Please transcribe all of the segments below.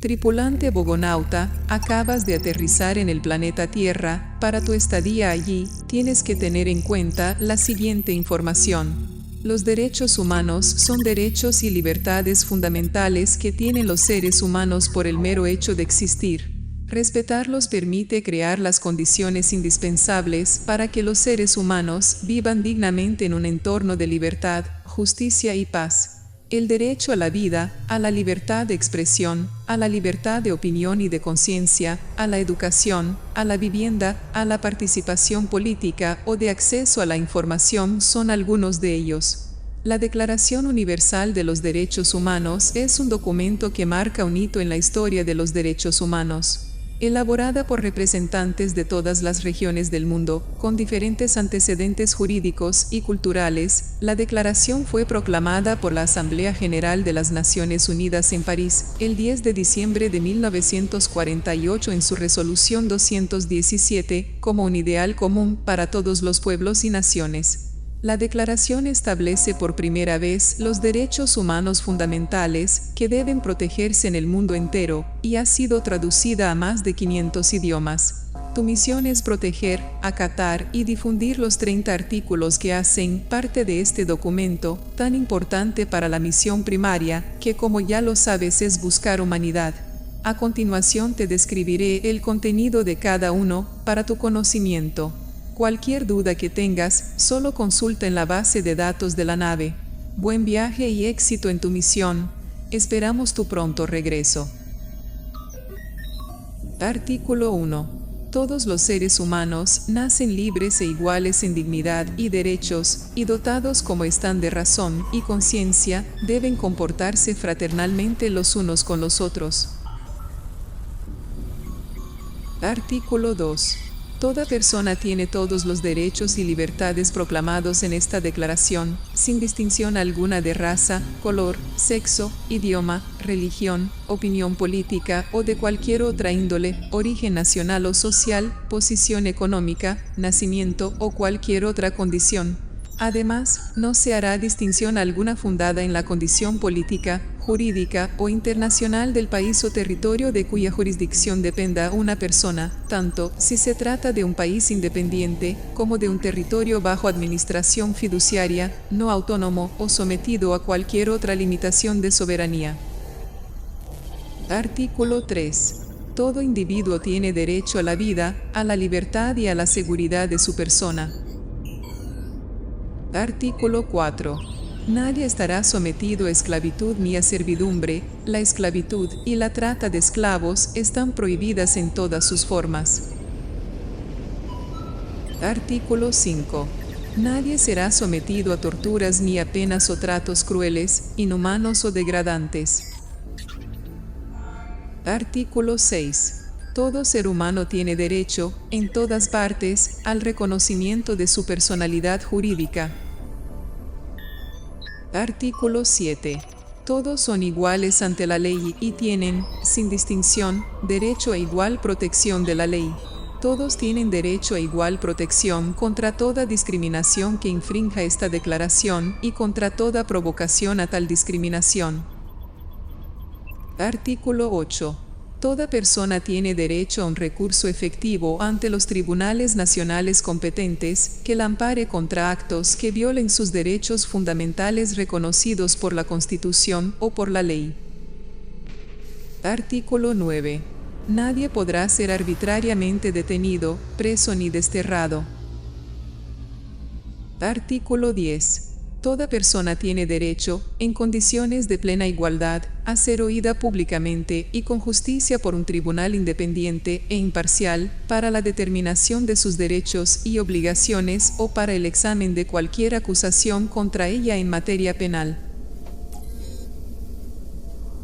Tripulante bogonauta, acabas de aterrizar en el planeta Tierra. Para tu estadía allí, tienes que tener en cuenta la siguiente información. Los derechos humanos son derechos y libertades fundamentales que tienen los seres humanos por el mero hecho de existir. Respetarlos permite crear las condiciones indispensables para que los seres humanos vivan dignamente en un entorno de libertad, justicia y paz. El derecho a la vida, a la libertad de expresión, a la libertad de opinión y de conciencia, a la educación, a la vivienda, a la participación política o de acceso a la información son algunos de ellos. La Declaración Universal de los Derechos Humanos es un documento que marca un hito en la historia de los derechos humanos. Elaborada por representantes de todas las regiones del mundo, con diferentes antecedentes jurídicos y culturales, la declaración fue proclamada por la Asamblea General de las Naciones Unidas en París, el 10 de diciembre de 1948 en su resolución 217, como un ideal común para todos los pueblos y naciones. La declaración establece por primera vez los derechos humanos fundamentales que deben protegerse en el mundo entero y ha sido traducida a más de 500 idiomas. Tu misión es proteger, acatar y difundir los 30 artículos que hacen parte de este documento, tan importante para la misión primaria, que como ya lo sabes es buscar humanidad. A continuación te describiré el contenido de cada uno para tu conocimiento. Cualquier duda que tengas, solo consulta en la base de datos de la nave. Buen viaje y éxito en tu misión. Esperamos tu pronto regreso. Artículo 1. Todos los seres humanos nacen libres e iguales en dignidad y derechos, y dotados como están de razón y conciencia, deben comportarse fraternalmente los unos con los otros. Artículo 2. Toda persona tiene todos los derechos y libertades proclamados en esta declaración, sin distinción alguna de raza, color, sexo, idioma, religión, opinión política o de cualquier otra índole, origen nacional o social, posición económica, nacimiento o cualquier otra condición. Además, no se hará distinción alguna fundada en la condición política, jurídica o internacional del país o territorio de cuya jurisdicción dependa una persona, tanto si se trata de un país independiente, como de un territorio bajo administración fiduciaria, no autónomo o sometido a cualquier otra limitación de soberanía. Artículo 3. Todo individuo tiene derecho a la vida, a la libertad y a la seguridad de su persona. Artículo 4. Nadie estará sometido a esclavitud ni a servidumbre. La esclavitud y la trata de esclavos están prohibidas en todas sus formas. Artículo 5. Nadie será sometido a torturas ni a penas o tratos crueles, inhumanos o degradantes. Artículo 6. Todo ser humano tiene derecho, en todas partes, al reconocimiento de su personalidad jurídica. Artículo 7. Todos son iguales ante la ley y tienen, sin distinción, derecho a igual protección de la ley. Todos tienen derecho a igual protección contra toda discriminación que infrinja esta declaración y contra toda provocación a tal discriminación. Artículo 8. Toda persona tiene derecho a un recurso efectivo ante los tribunales nacionales competentes que la ampare contra actos que violen sus derechos fundamentales reconocidos por la Constitución o por la ley. Artículo 9. Nadie podrá ser arbitrariamente detenido, preso ni desterrado. Artículo 10. Toda persona tiene derecho, en condiciones de plena igualdad, a ser oída públicamente y con justicia por un tribunal independiente e imparcial, para la determinación de sus derechos y obligaciones o para el examen de cualquier acusación contra ella en materia penal.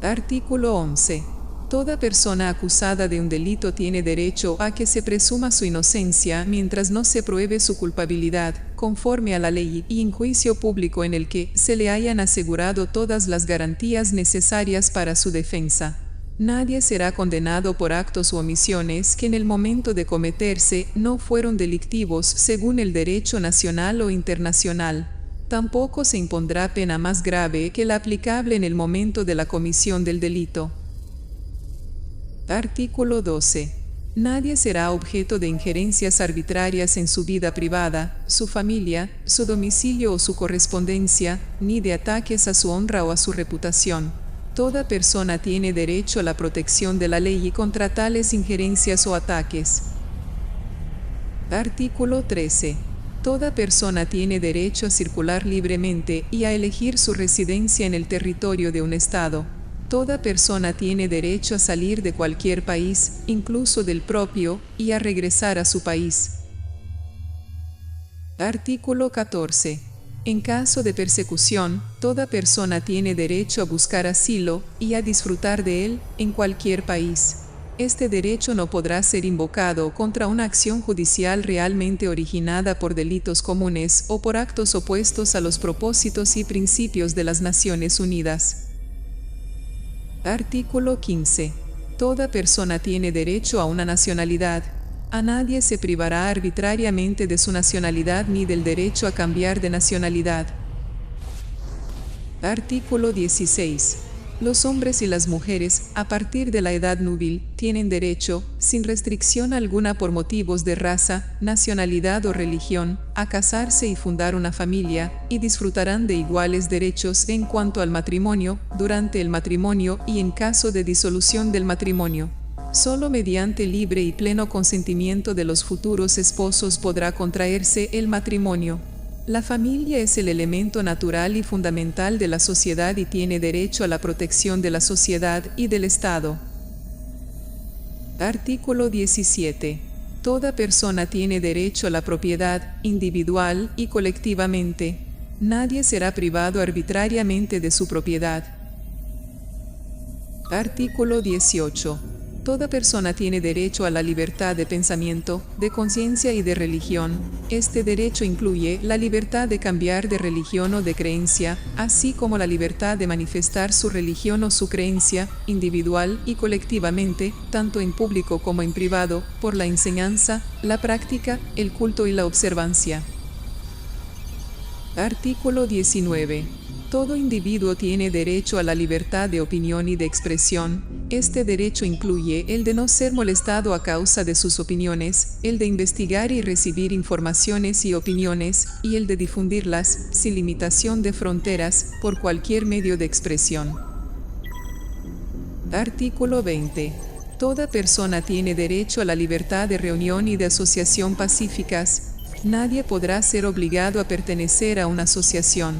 Artículo 11. Toda persona acusada de un delito tiene derecho a que se presuma su inocencia mientras no se pruebe su culpabilidad, conforme a la ley y en juicio público en el que se le hayan asegurado todas las garantías necesarias para su defensa. Nadie será condenado por actos u omisiones que en el momento de cometerse no fueron delictivos según el derecho nacional o internacional. Tampoco se impondrá pena más grave que la aplicable en el momento de la comisión del delito. Artículo 12. Nadie será objeto de injerencias arbitrarias en su vida privada, su familia, su domicilio o su correspondencia, ni de ataques a su honra o a su reputación. Toda persona tiene derecho a la protección de la ley contra tales injerencias o ataques. Artículo 13. Toda persona tiene derecho a circular libremente y a elegir su residencia en el territorio de un Estado. Toda persona tiene derecho a salir de cualquier país, incluso del propio, y a regresar a su país. Artículo 14. En caso de persecución, toda persona tiene derecho a buscar asilo y a disfrutar de él en cualquier país. Este derecho no podrá ser invocado contra una acción judicial realmente originada por delitos comunes o por actos opuestos a los propósitos y principios de las Naciones Unidas. Artículo 15. Toda persona tiene derecho a una nacionalidad. A nadie se privará arbitrariamente de su nacionalidad ni del derecho a cambiar de nacionalidad. Artículo 16. Los hombres y las mujeres, a partir de la edad núbil, tienen derecho, sin restricción alguna por motivos de raza, nacionalidad o religión, a casarse y fundar una familia, y disfrutarán de iguales derechos en cuanto al matrimonio, durante el matrimonio y en caso de disolución del matrimonio. Solo mediante libre y pleno consentimiento de los futuros esposos podrá contraerse el matrimonio. La familia es el elemento natural y fundamental de la sociedad y tiene derecho a la protección de la sociedad y del Estado. Artículo 17. Toda persona tiene derecho a la propiedad, individual y colectivamente. Nadie será privado arbitrariamente de su propiedad. Artículo 18. Toda persona tiene derecho a la libertad de pensamiento, de conciencia y de religión. Este derecho incluye la libertad de cambiar de religión o de creencia, así como la libertad de manifestar su religión o su creencia, individual y colectivamente, tanto en público como en privado, por la enseñanza, la práctica, el culto y la observancia. Artículo 19. Todo individuo tiene derecho a la libertad de opinión y de expresión. Este derecho incluye el de no ser molestado a causa de sus opiniones, el de investigar y recibir informaciones y opiniones, y el de difundirlas, sin limitación de fronteras, por cualquier medio de expresión. Artículo 20. Toda persona tiene derecho a la libertad de reunión y de asociación pacíficas. Nadie podrá ser obligado a pertenecer a una asociación.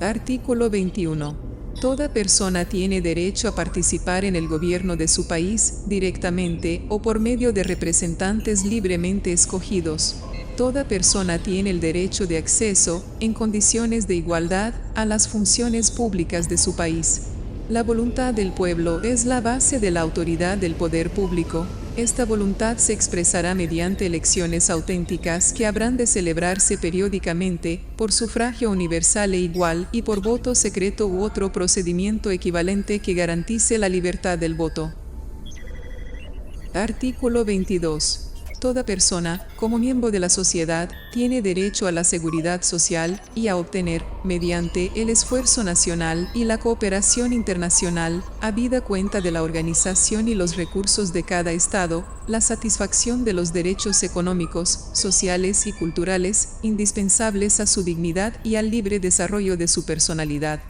Artículo 21. Toda persona tiene derecho a participar en el gobierno de su país, directamente o por medio de representantes libremente escogidos. Toda persona tiene el derecho de acceso, en condiciones de igualdad, a las funciones públicas de su país. La voluntad del pueblo es la base de la autoridad del poder público. Esta voluntad se expresará mediante elecciones auténticas que habrán de celebrarse periódicamente, por sufragio universal e igual y por voto secreto u otro procedimiento equivalente que garantice la libertad del voto. Artículo 22. Toda persona, como miembro de la sociedad, tiene derecho a la seguridad social y a obtener, mediante el esfuerzo nacional y la cooperación internacional, habida cuenta de la organización y los recursos de cada Estado, la satisfacción de los derechos económicos, sociales y culturales, indispensables a su dignidad y al libre desarrollo de su personalidad.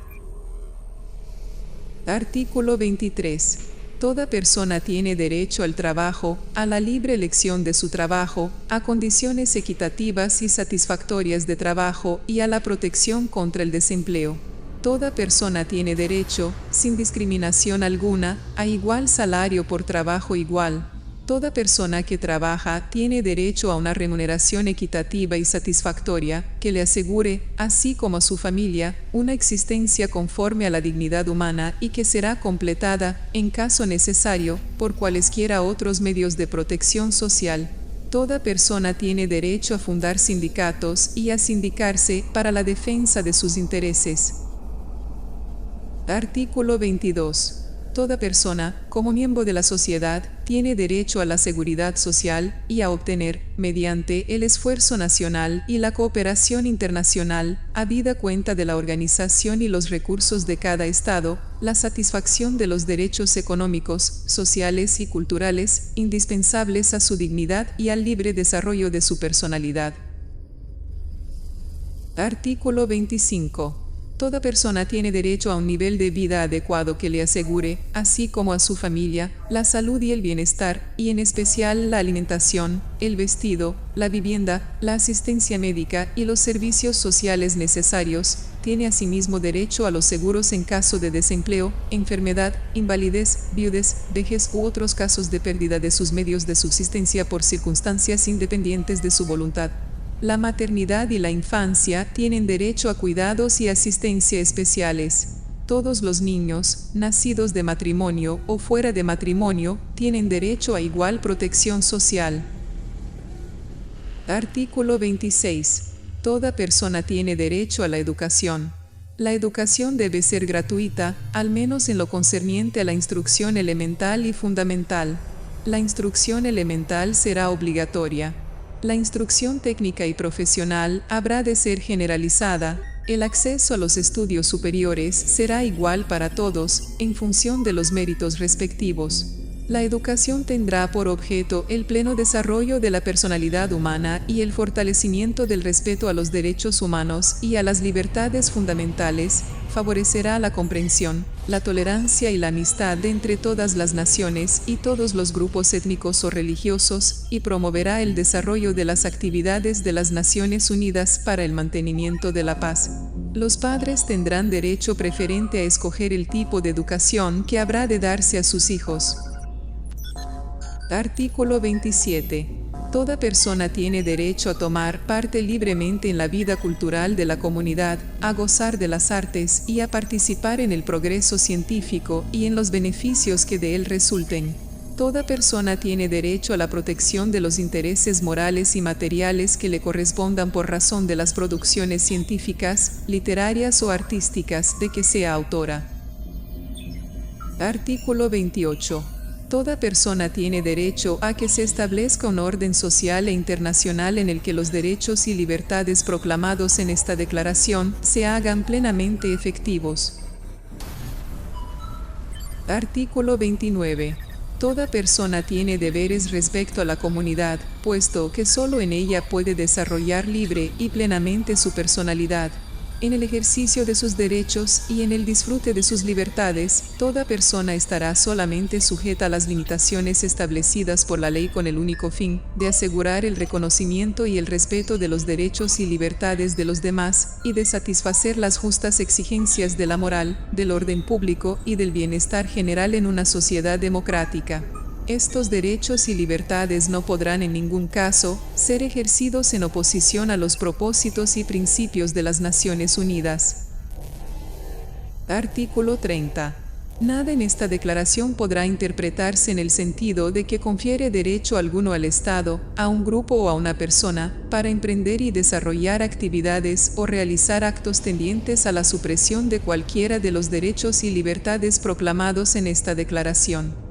Artículo 23. Toda persona tiene derecho al trabajo, a la libre elección de su trabajo, a condiciones equitativas y satisfactorias de trabajo y a la protección contra el desempleo. Toda persona tiene derecho, sin discriminación alguna, a igual salario por trabajo igual. Toda persona que trabaja tiene derecho a una remuneración equitativa y satisfactoria que le asegure, así como a su familia, una existencia conforme a la dignidad humana y que será completada, en caso necesario, por cualesquiera otros medios de protección social. Toda persona tiene derecho a fundar sindicatos y a sindicarse para la defensa de sus intereses. Artículo 22. Toda persona, como miembro de la sociedad, tiene derecho a la seguridad social y a obtener, mediante el esfuerzo nacional y la cooperación internacional, habida cuenta de la organización y los recursos de cada Estado, la satisfacción de los derechos económicos, sociales y culturales, indispensables a su dignidad y al libre desarrollo de su personalidad. Artículo 25. Toda persona tiene derecho a un nivel de vida adecuado que le asegure, así como a su familia, la salud y el bienestar, y en especial la alimentación, el vestido, la vivienda, la asistencia médica y los servicios sociales necesarios. Tiene asimismo derecho a los seguros en caso de desempleo, enfermedad, invalidez, viudez, vejez u otros casos de pérdida de sus medios de subsistencia por circunstancias independientes de su voluntad. La maternidad y la infancia tienen derecho a cuidados y asistencia especiales. Todos los niños, nacidos de matrimonio o fuera de matrimonio, tienen derecho a igual protección social. Artículo 26. Toda persona tiene derecho a la educación. La educación debe ser gratuita, al menos en lo concerniente a la instrucción elemental y fundamental. La instrucción elemental será obligatoria. La instrucción técnica y profesional habrá de ser generalizada. El acceso a los estudios superiores será igual para todos, en función de los méritos respectivos. La educación tendrá por objeto el pleno desarrollo de la personalidad humana y el fortalecimiento del respeto a los derechos humanos y a las libertades fundamentales. Favorecerá la comprensión, la tolerancia y la amistad entre todas las naciones y todos los grupos étnicos o religiosos, y promoverá el desarrollo de las actividades de las Naciones Unidas para el mantenimiento de la paz. Los padres tendrán derecho preferente a escoger el tipo de educación que habrá de darse a sus hijos. Artículo 27. Toda persona tiene derecho a tomar parte libremente en la vida cultural de la comunidad, a gozar de las artes y a participar en el progreso científico y en los beneficios que de él resulten. Toda persona tiene derecho a la protección de los intereses morales y materiales que le correspondan por razón de las producciones científicas, literarias o artísticas de que sea autora. Artículo 28. Toda persona tiene derecho a que se establezca un orden social e internacional en el que los derechos y libertades proclamados en esta declaración se hagan plenamente efectivos. Artículo 29. Toda persona tiene deberes respecto a la comunidad, puesto que solo en ella puede desarrollar libre y plenamente su personalidad. En el ejercicio de sus derechos y en el disfrute de sus libertades, toda persona estará solamente sujeta a las limitaciones establecidas por la ley con el único fin de asegurar el reconocimiento y el respeto de los derechos y libertades de los demás y de satisfacer las justas exigencias de la moral, del orden público y del bienestar general en una sociedad democrática. Estos derechos y libertades no podrán en ningún caso ser ejercidos en oposición a los propósitos y principios de las Naciones Unidas. Artículo 30. Nada en esta declaración podrá interpretarse en el sentido de que confiere derecho alguno al Estado, a un grupo o a una persona, para emprender y desarrollar actividades o realizar actos tendientes a la supresión de cualquiera de los derechos y libertades proclamados en esta declaración.